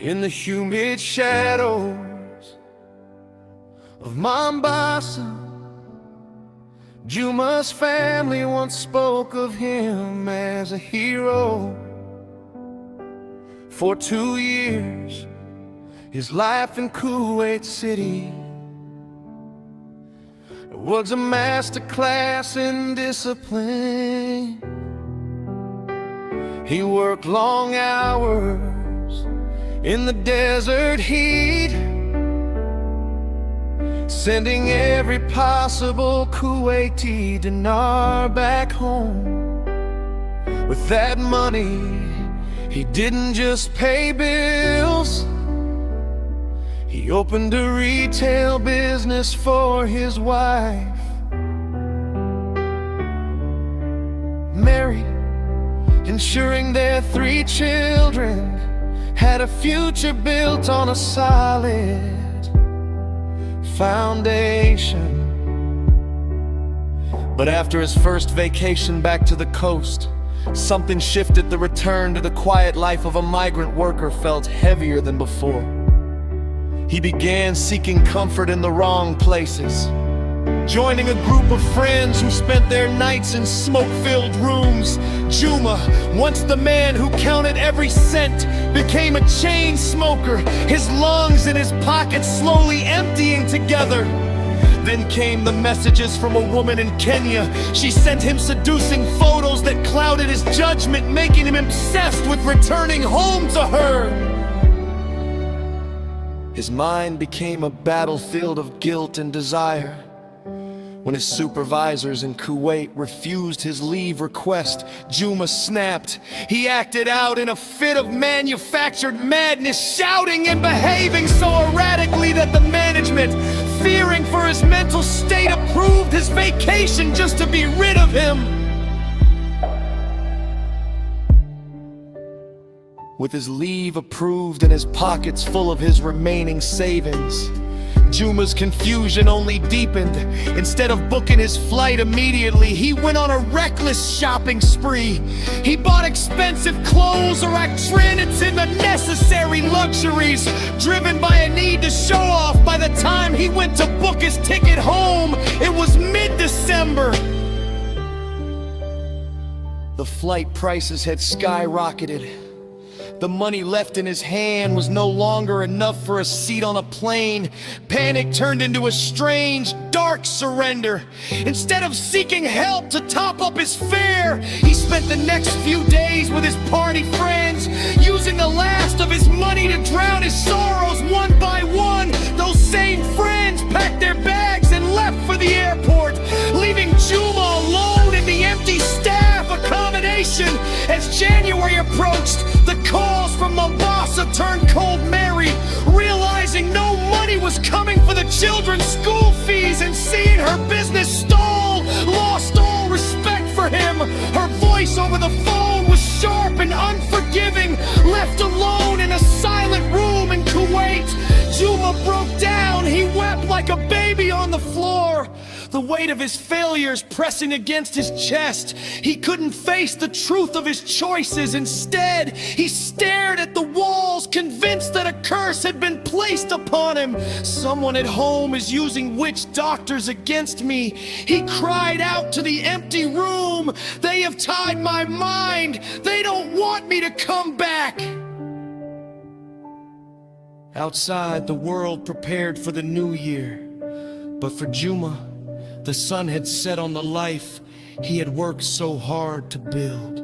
In the humid shadows of Mombasa, Juma's family once spoke of him as a hero. For 2 years, his life in Kuwait City was a masterclass in discipline. He worked long hours in the desert heat, sending every possible Kuwaiti dinar back home. With that money, he didn't just pay bills, he opened a retail business for his wife, Mary, ensuring their 3 children had a future built on a solid foundation. But after his first vacation back to the coast, something shifted. The return to the quiet life of a migrant worker felt heavier than before. He began seeking comfort in the wrong places, joining a group of friends who spent their nights in smoke-filled rooms. Juma, once the man who counted every cent, became a chain smoker, his lungs and his pockets slowly emptying together. Then came the messages from a woman in Kenya. She sent him seducing photos that clouded his judgment, making him obsessed with returning home to her. His mind became a battlefield of guilt and desire. When his supervisors in Kuwait refused his leave request, Juma snapped. He acted out in a fit of manufactured madness, shouting and behaving so erratically that the management, fearing for his mental state, approved his vacation just to be rid of him. With his leave approved and his pockets full of his remaining savings, Juma's confusion only deepened. Instead of booking his flight immediately, he went on a reckless shopping spree. He bought expensive clothes or actrenics in the necessary luxuries, driven by a need to show off. By the time he went to book his ticket home, it was mid-December. The flight prices had skyrocketed. The money left in his hand was no longer enough for a seat on a plane. Panic turned into a strange, dark surrender. Instead of seeking help to top up his fare, he spent the next few days with his party friends, using the last of his money to drown his sorrows one by one. Those same friends packed their bags and left for the airport, leaving Juma alone in the empty staff accommodation. As January approached, the calls from Mombasa turned cold. Mary, realizing no money was coming for the children's school fees and seeing her business stall, lost all respect for him. Her voice over the phone was sharp and unforgiving. Left alone in a silent room in Kuwait, Juma broke down. He wept like a baby on the floor, the weight of his failures pressing against his chest. He couldn't face the truth of his choices. Instead, he stared at the walls, convinced that a curse had been placed upon him. Someone at home is using witch doctors against me. He cried out to the empty room. They have tied my mind. They don't want me to come back. Outside, the world prepared for the new year. But for Juma, the sun had set on the life he had worked so hard to build.